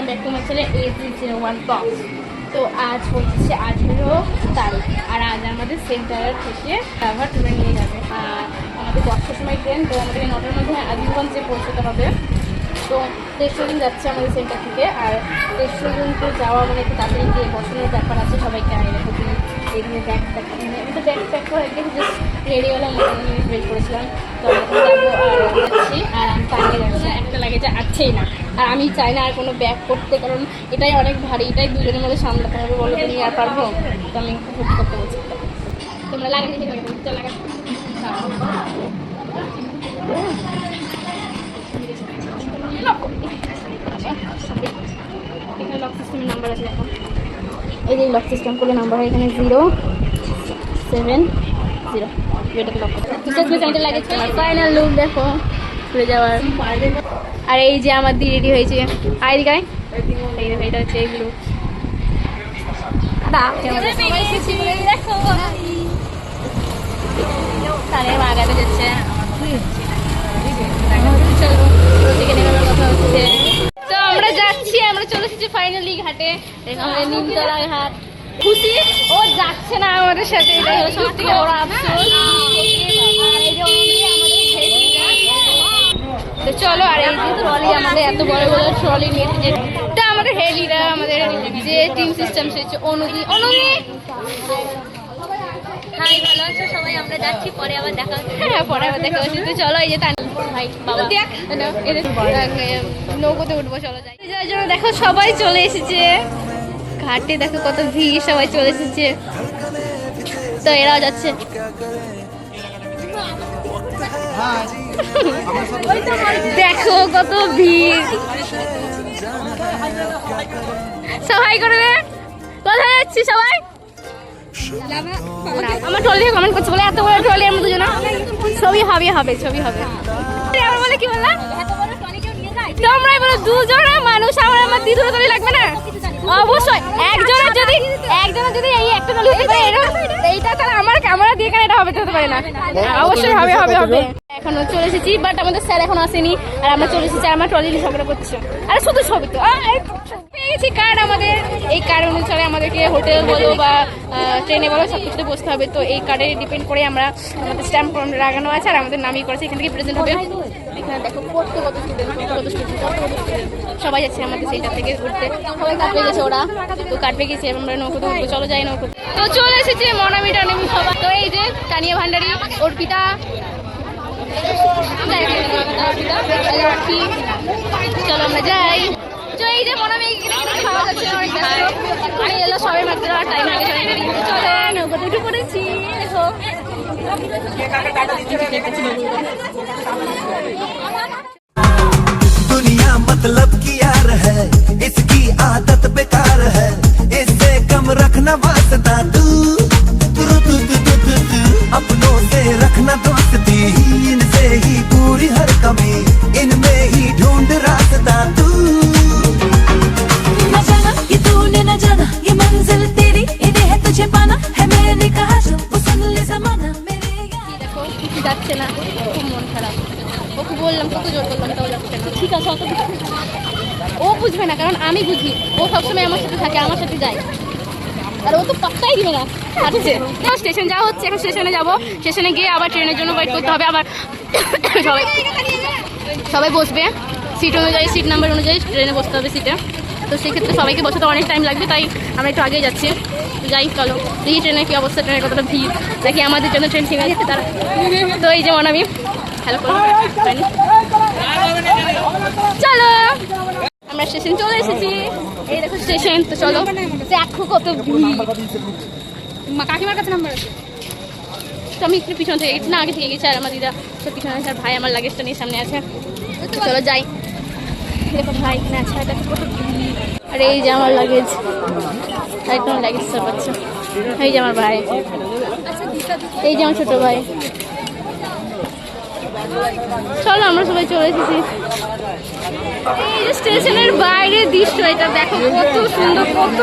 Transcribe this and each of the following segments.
Welcome back to my channel AG01 Talks। তো আজ হচ্ছে 18 তারিখ, আর আজ আমাদের সেন্টার থেকে ড্রাইভার ট্রেনে নিয়ে যাবে। আমাদের 10টার সময় ট্রেন, তো আমাদের 9টার মধ্যে আজিমগঞ্জে পৌঁছতে হবে। তো 3টা দিন যাচ্ছে আমাদের সেন্টার থেকে, আর 3টা দিন তো যাওয়া মানে একটু তাড়াতাড়ি গিয়ে বসানোর ব্যাপার আছে সবাইকে। আর এখানে ব্যাগ প্যাক, আমি তো ব্যাগ প্যাক করে একদিন জাস্ট রেডিওয়ালা মোটামুটি ওয়েট করেছিলাম। তো যাবো আর যাচ্ছি, আর আমি টাইমে যাচ্ছি, একটা লাগেজে আসছেই না। আর আমি চাই না আর কোনো ব্যাগ করতে, কারণ এটাই অনেক ভারী, এটাই দুজনের মধ্যে সামলাতে হবে। বলো তুমি আর পারবো? তো আমি একটু হেল্প করতে বলছি। তোমরা লাগাই লাগা এখানে লক সিস্টেমের নাম্বার আছে, দেখো এই যে লক সিস্টেম করলে নাম্বার হয় এখানে 070। এটাকে লক করতে লাগে। ফাইনাল লুক দেখো ঘুরে যাওয়ার। আর এই যে আমার দিয়ে রেডি হয়েছে, আইদিকায় এটা হচ্ছে এইগুলো। তারে মাগাতে যাচ্ছে, তো আমরা যাচ্ছি, আমরা চলে এসেছি ফাইনালি ঘাটে, আমাদের নিমতলা ঘাট। খুশি ও যাচ্ছে না আমাদের সাথে, এটাই হলো সব থেকে বড় আফসোস। তো চলো, আর এই যে ট্রলি, আমাদের এত বড় বড় ট্রলি নিয়ে যেটা আমাদের হেলিরা, আমাদের যে টিম সিস্টেম সেটা অনুদি। হাই, ভালো আছো সবাই? আমরা যাচ্ছি, পরে আবার দেখা হচ্ছে। হ্যাঁ, পরে আবার দেখা হচ্ছে। তো চলো, এই যে ভাই বাবা দেখ নৌকোতে উঠবো, চলো যাই। যার জন্য দেখো সবাই চলে এসেছে ঘাটে, দেখো কত ভিড়, সবাই চলে এসেছে। তো এরাও যাচ্ছে, দেখো কত ভিড়। সবাই করবে, কোথায় যাচ্ছি সবাই? আমার ট্রলি কমেন্ট করছে বলে, এত বড় ট্রলি আমরা দুজনে ছবি হবে। আমার বলে কি বললাম, তোমরাই বলো দুজনের মানুষ, আমার দ্বিতীয় ট্রলি লাগবে না? অবশ্যই একজনের যদি এই একটা ট্রলি হতে পারে এইটা, তাহলে আমার ক্যামেরা দিয়ে কেন এটা হবে, হতে পারে না? অবশ্যই হবে। এখনো চলে এসেছি, বাট আমাদের স্যার এখন আসেনি, আর আমরা চলে এসেছি। আমার ট্রলি ঝগড়া করছে, আরে শুধু ছবি তো পেয়েছি কার্ড। আমাদের এই কার্ড অনুসারে আমাদেরকে হোটেল বলো বা ট্রেনে বলো সব কিছুতে বসতে হবে। তো এই কার্ডে ডিপেন্ড করে আমরা, আমাদের স্ট্যাম্প লাগানো আছে, আর আমাদের নামই করেছে, এখান থেকে প্রেজেন্ট হবে। এখানে দেখো কত স্টুডেন্ট সবাই যাচ্ছে আমাদের সেন্টার থেকে ঘুরতে। সবাই কার্ড পেয়ে গেছে, ওরা তো কার্ড পেয়ে গেছে, আমরা নৌকোতে উঠবো। চলো যাই নৌকো। তো চলে এসেছে মনামি টানামি সবাই। তো এই যে তানিয়া ভান্ডারী, অর্পিতা, চলো আমরা যাই। তো এই যে মনামি খাওয়া যাচ্ছে, এলো সবাই মাত্র টাইম লাগে, চলো নৌকোতে উঠে পড়েছি। দেখো दुनिया मतलब की यार है, इसकी आदत बेकार है, इससे कम रखना वास्ता तू अपनों से रखना दोस्ती, इनसे ही पूरी हर कमी, इनमें ही ढूंढ रास्ता तू। न जाना ये तूने न जाना, ये मंजिल तेरी, इन्हें है तुझे पाना है, मैंने कहा वो सुन ले ज़माना मेरे। দেখো কিছু যাচ্ছে না, খুব মন খারাপ। ওকে বললাম, কত জোর করলাম, তাও যাচ্ছে না। ঠিক আছে, অত ও বুঝবে না, কারণ আমি বুঝি। ও সবসময় আমার সাথে থাকে, আমার সাথে যায়, আর ও তো পাত্তাই দিবে না। আচ্ছা, স্টেশন যাওয়া হচ্ছে, এখন স্টেশনে যাবো। স্টেশনে গিয়ে আবার ট্রেনের জন্য ওয়েট করতে হবে। আবার সবাই বসবে সিট অনুযায়ী, সিট নাম্বার অনুযায়ী ট্রেনে বসতে হবে সিটে। তো সেক্ষেত্রে সবাইকে বসাতে অনেক টাইম লাগবে, তাই আমরা একটু আগেই যাচ্ছি। যাই, চলো এই ট্রেনের কী অবস্থা, ট্রেনের কতটা ভিড়, নাকি আমাদের জন্য ট্রেন ঠেকে গেছে তারা। তো এই যে মনামি হ্যালো করো, চলো আমরা স্টেশন চলে এসেছি। এই দেখো স্টেশন। তো চলো, দেখো কত ভিড়। কাকিমার কাছে নাম্বার আছে, তো আমি একটু পিছন থেকে না আগে থেকে গেছি, আর আমার দিদা তো পিছনে আছে, আর ভাই আমার লাগেজটা নিয়ে সামনে আছে। চলো যাই। দেখো ভাই এখানে আছে, কত ভিড়। আর এই যে আমার লাগেজ, একদম লাগেজ সব আছে। এই যে আমার ভাই, এই যে আমার ছোট ভাই। চলো আমরা সবাই চলে এসেছি। এই যে স্টেশনের বাইরের দৃশ্য, এটা দেখো কত সুন্দর, কত।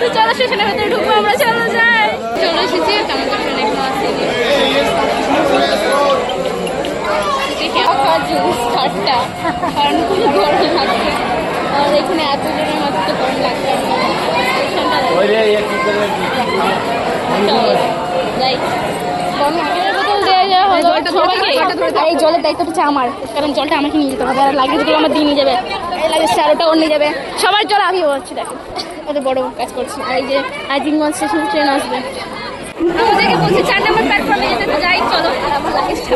তো চলো স্টেশনের ভেতরে ঢুকবো আমরা, চলো যাই। চলে এসেছি, কেমন ট্রেন এখনো আসেনি। কারণ খুব গরম লাগছে। আর এখানে এতজনের মাত্র তো কম লাগছে যাই আগের বোতল দেওয়া যাওয়া হলো সবাইকে। আর এই জলের দায়িত্ব হচ্ছে আমার, কারণ জলটা আমাকে নিয়ে যেতে হবে। আর লাগেজগুলো আমার দিয়ে নিয়ে যাবে, এই লাগেজ চারোটা ওর নিয়ে যাবে, সবার জল আমিও হচ্ছে। দেখো কত বড় কাজ করছি। আর এই যে আজিমগঞ্জ স্টেশন ট্রেন আসবে, আমাদেরকে বলছে 4 নম্বর প্ল্যাটফর্মে যেতে। তো যাই চলো। আর আমার লাগেজটা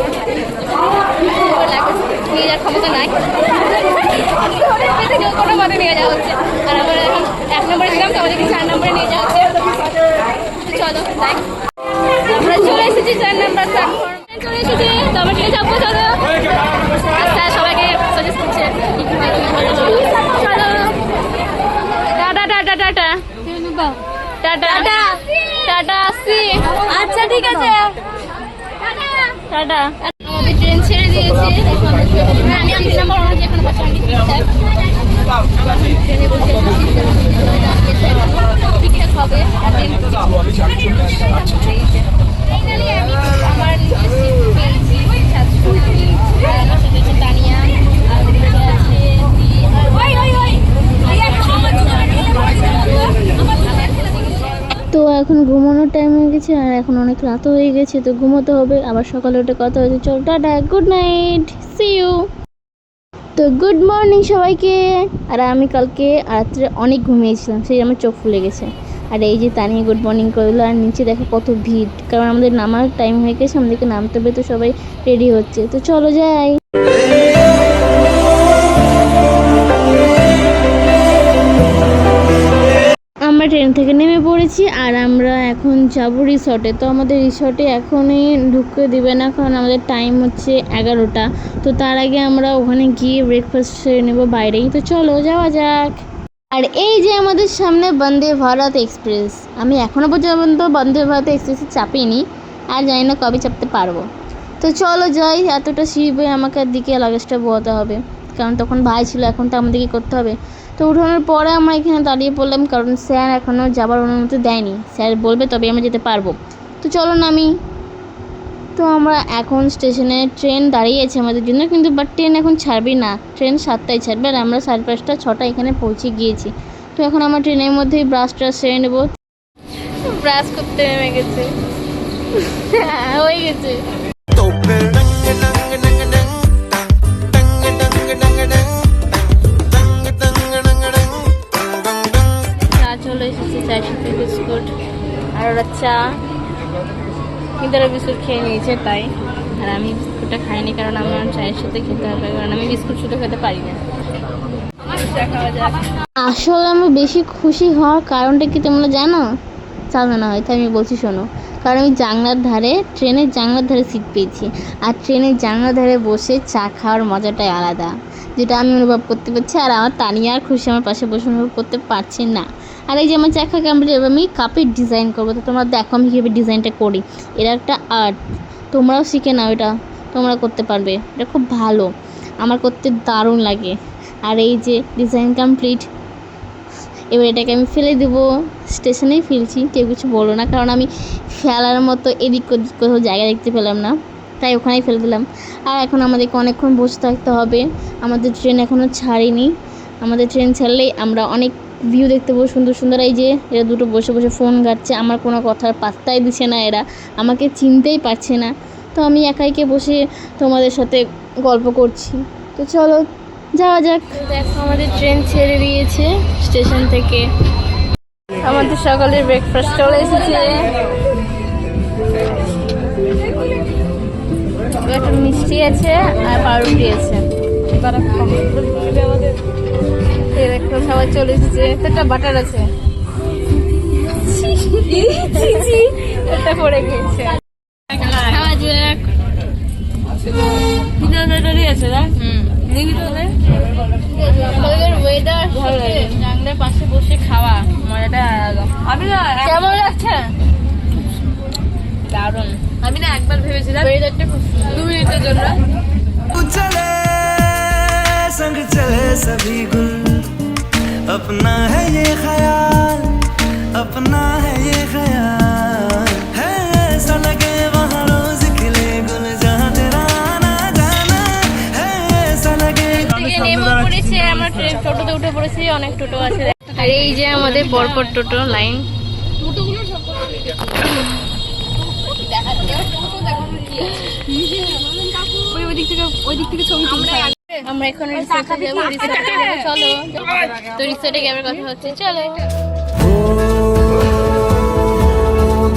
লাগেজ নিয়ে যাওয়ার ক্ষমতা নাই, কোনো মতে নিয়ে যাওয়া হচ্ছে। আর আমার এখন 1 নম্বরে ছিলাম, তো আমাদেরকে 4 নম্বরে নিয়ে যাওয়া হচ্ছে। চলো যাই, আমরা চলে এসেছি 4 নম্বর প্ল্যাটফর্ম চলে এসেছি। তো আমরা ট্রেনে যাবো। চলো স্যার সবাইকে সাজেস্ট করছে চলো। Tata tata tata tata tata আসছি। আচ্ছা ঠিক আছে টাটা। আমাদের ট্রেন ছেড়ে দিয়েছে। আমি 3 নম্বর অনুযায়ী এখানে বসে আমি ট্রেনে বসে ঠিকঠাক হবে। আমি আমার পেয়েছি তানিয়া তো এখন ঘুমানোর টাইম হয়ে গেছে, আর এখন অনেক রাত হয়ে গেছে, তো ঘুমোতে হবে। আবার সকালে উঠে কথা হয়েছে। চল tata, good night, see you. তো গুড মর্নিং সবাইকে। আর আমি কালকে রাত্রে অনেক ঘুমিয়েছিলাম, সেই আমার চোখ ফুলে গেছে। আর এই যে তানিয়া গুড মর্নিং করলো। আর নিচে দেখো কত ভিড়, কারণ আমাদের নামার টাইম হয়ে গেছে, আমাদেরকে নামতে হবে। তো সবাই রেডি হচ্ছে, তো চলো যাই। আমরা ট্রেন থেকে নেমে পড়েছি, আর আমরা এখন যাবো রিসর্টে। তো আমাদের রিসর্টে এখনই ঢুকতে দিবে না, কারণ আমাদের টাইম হচ্ছে 11টা। তো তার আগে আমরা ওখানে গিয়ে ব্রেকফাস্ট সেরে নেবো বাইরেই। তো চলো যাওয়া যাক। আর এই যে আমাদের সামনে বন্দে ভারত এক্সপ্রেস। আমি এখনও পর্যন্ত বন্দে ভারত এক্সপ্রেসে চাপিনি, আর জানি না কবে চাপতে পারবো। তো চলো যাই। এতটা শিবে আমাকে দিকে লাগেজটা বোয়াতে হবে, কারণ তখন ভাই ছিল, এখন তো আমাদেরকে করতে হবে। তো উঠানোর পরে আমরা এখানে দাঁড়িয়ে পড়লাম, কারণ স্যার এখনও যাবার অনুমতি দেয়নি। স্যার বলবে তবে আমরা যেতে পারবো। তো চলো নামি। তো আমরা এখন স্টেশনে, ট্রেন দাঁড়িয়েছে আমাদের জন্য, কিন্তু বাট ট্রেন এখন ছাড়বেই না। ট্রেন 7টায় ছাড়বে, আর আমরা 5:30 6টা এখানে পৌঁছে গিয়েছি। তো এখন আমরা ট্রেনের মধ্যেই ব্রাশ ট্রাশ সেরে নেবো। ব্রাশ করতে নেমে গেছে, হয়ে গেছে। तो फिर डंग डंग डंग डंग डंग डंग डंग डंग डंग डंग डंग डंग চা চলে এসেছে, চায়ের সাথে বিস্কুট আর ওরা চা। কিন্তু ওরা বিস্কুট খেয়ে নিয়েছে তাই। আর আমি বিস্কুটটা খাইনি, কারণ আমার চায়ের সাথে খেতে হবে, কারণ আমি বিস্কুট শুধু খেতে পারি না। খাওয়া যাক। আসলে আমি বেশি খুশি হওয়ার কারণটা কি তোমরা জানো? জানো না হয়তো, আমি বলছি শোনো। কারণ আমি জানলার ধারে, ট্রেনের জানলার ধারে সিট পেয়েছি। আর ট্রেনের জানলার ধারে বসে চা খাওয়ার মজাটাই আলাদা, যেটা আমি অনুভব করতে পারছি। আর আমার তানিয়া আর খুশি আমার পাশে বসে অনুভব করতে পারছি না। আর এই যে আমার চা খাওয়া কমপ্লিট, আমি কাপের ডিজাইন করবো। তো তোমরা দেখো আমি কীভাবে ডিজাইনটা করি। এটা একটা আর্ট, তোমরাও শিখে নাও, এটা তোমরা করতে পারবে। এটা খুব ভালো, আমার করতে দারুণ লাগে। আর এই যে ডিজাইন কমপ্লিট, এবার এটাকে আমি ফেলে দেবো। স্টেশনেই ফেলছি, কেউ কিছু বলো না, কারণ আমি ফেলার মতো এদিক ওদিক কোথাও জায়গা দেখতে পেলাম না, তাই ওখানেই ফেলে দিলাম। আর এখন আমাদেরকে অনেকক্ষণ বসে থাকতে হবে, আমাদের ট্রেন এখনও ছাড়েনি। আমাদের ট্রেন ছাড়লেই আমরা অনেক ভিউ দেখতে পাবো সুন্দর সুন্দর। এই যে এরা দুটো বসে বসে ফোন ঘাটছে, আমার কোনো কথার পাত্তাই দিচ্ছে না, এরা আমাকে চিনতেই পারছে না। তো আমি একাইকে বসে তোমাদের সাথে গল্প করছি। তো চলো যাওয়া যাক। দেখো আমাদের ট্রেন ছেড়ে দিয়েছে স্টেশন থেকে। আমাদের সকালের ব্রেকফাস্ট চলে এসেছে। একটা মিষ্টি আছে আর পাউরুটি আছে। দেখো সবাই চলে এসেছে। একটা বাটার আছে, একটা পড়ে গিয়েছে। খাওয়া যাক। আছে না? ওয়েদার ভালো লাগে, জানলার পাশে বসে খাওয়া মজাটা আলাদা। আমি না কেমন লাগছে? দারুণ। আমি না একবার ভেবেছিলাম ওয়েদারটা খুব 2 মিনিটের জন্য। चले संग चले सभी गुल, अपना है ये ख्याल, अपना है ये ख्याल, है ऐसा लगे वहाँ रोज खिले गुल, जहाँ तेरा आना जाना है, ऐसा लगे। নেমে পড়েছে, আমরা ট্রেন টোটোতে উঠে পড়েছি, অনেক টোটো আছে। আর এই যে আমাদের পরপর টোটো লাইন। আমরা এখন রিসোর্টে যাবো, রিসোর্টে যাবো, চলো। তো রিসোর্টে গিয়ে আবার কথা হচ্ছে, চলো।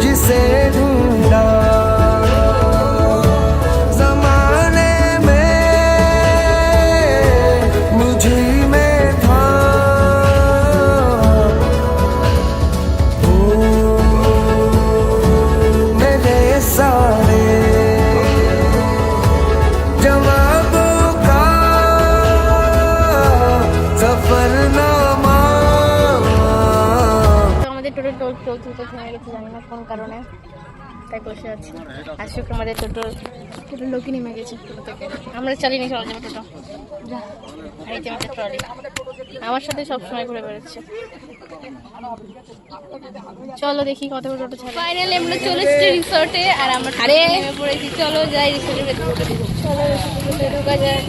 जिसे ढूंढा जमाने में मुझे में था ओ मेरे सारे जवाबों का सफरनामा। আমাদের টোটো চলতে থেমে গেছে, জানি না কোন কারণে, তাই বসে আছি। আজকে আমাদের টোটোর লোকই নেমে গেছে টোটো থেকে, আমরা চালিয়ে নিয়ে চলে যাবো টোটো। এই যে আমাদের ট্রলি আমার সাথে সবসময় ঘুরে বেড়াচ্ছে। চলো দেখি কত টোটো ছাড়ে। ফাইনালি আমরা চলে এসেছি রিসোর্টে, আর আমরা নেমে পড়েছি। চলো যাই রিসোর্টের ভেতরে, চলো রিসোর্টে ঢোকা যায়।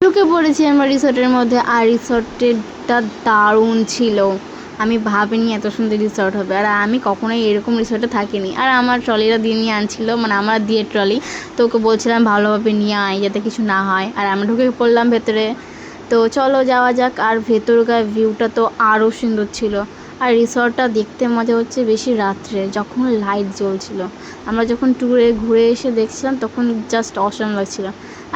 ঢুকে পড়েছি আমরা রিসর্টের মধ্যে, আর রিসর্টেরটা দারুণ ছিল। আমি ভাবিনি এত সুন্দর রিসর্ট হবে, আর আমি কখনোই এরকম রিসর্টে থাকিনি। আর আমার ট্রলিটা দিয়ে নিয়ে আনছিল, মানে আমার দিয়ে ট্রলি, তো ওকে বলছিলাম ভালোভাবে নিয়ে আয় যাতে কিছু না হয়। আর আমরা ঢুকে পড়লাম ভেতরে, তো চলো যাওয়া যাক। আর ভেতরকার ভিউটা তো আরও সুন্দর ছিল। আর রিসর্টটা দেখতে মজা হচ্ছে বেশি রাত্রে, যখন লাইট জ্বলছিল। আমরা যখন ট্যুরে ঘুরে এসে দেখছিলাম তখন জাস্ট অসাম লাগছিল।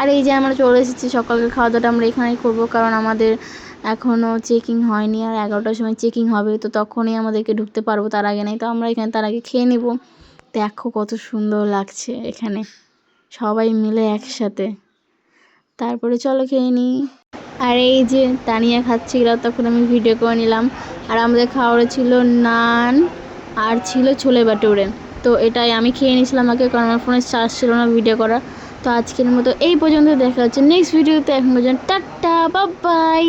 আর এই যে আমরা চলে এসেছি, সকালের খাওয়া দাওয়াটা আমরা এখানেই করবো, কারণ আমাদের এখনও চেকিং হয়নি, আর 11টার সময় চেকিং হবে, তো তখনই আমাদেরকে ঢুকতে পারবো, তার আগে নেই। তো আমরা এখানে তার আগে খেয়ে নেব। দেখো কত সুন্দর লাগছে এখানে সবাই মিলে একসাথে। তারপরে চলো খেয়ে নিই। আর এই যে তানিয়া খাচ্ছিল, তখন আমি ভিডিও করে নিলাম। আর আমাদের খাওয়ারে ছিল নান আর ছিল ছোলে বাটুরে, তো এটাই আমি খেয়ে নিয়েছিলাম আগে, কারণ আমার ফোনে চার্জ ছিল না ভিডিও করা। তো আজকের মতো এই পর্যন্ত, দেখা হচ্ছে নেক্সট ভিডিওতে। এখন পর্যন্ত টাটা, বাই বাই।